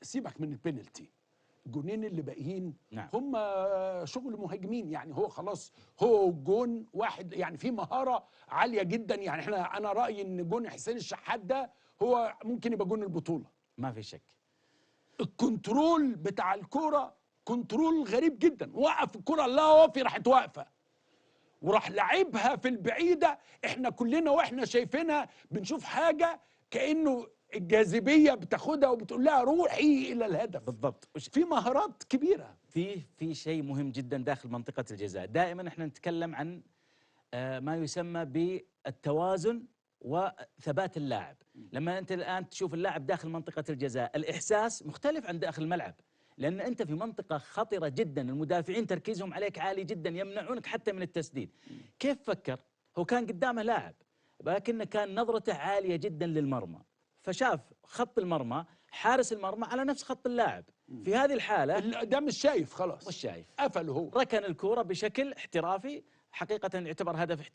سيبك من البينالتي، الجونين اللي باقيين نعم. هم شغل مهاجمين، يعني هو خلاص هو جون واحد، يعني في مهاره عاليه جدا. يعني انا رايي ان جون حسين الشحات ده هو ممكن يبقى جون البطوله. ما في شك. الكنترول بتاع الكوره كنترول غريب جدا، وقف الكوره لا وفي راحت واقفه وراح لعبها في البعيده. احنا كلنا واحنا شايفينها بنشوف حاجه كانه الجاذبيه بتاخدها وبتقول لها روحي الى الهدف. بالضبط. في مهارات كبيره. في شيء مهم جدا داخل منطقة الجزاء، دائما احنا نتكلم عن ما يسمى بالتوازن وثبات اللاعب. لما انت الان تشوف اللاعب داخل منطقة الجزاء، الاحساس مختلف عن داخل الملعب، لان انت في منطقة خطرة جدا، المدافعين تركيزهم عليك عالي جدا، يمنعونك حتى من التسديد. كيف فكر؟ هو كان قدامه لاعب، لكن كان نظرته عالية جدا للمرمى، فشاف خط المرمى، حارس المرمى على نفس خط اللاعب. في هذه الحالة ده مش شايف، خلاص مش شايف، قفل هو، ركن الكرة بشكل احترافي، حقيقة يعتبر هدف احترافي.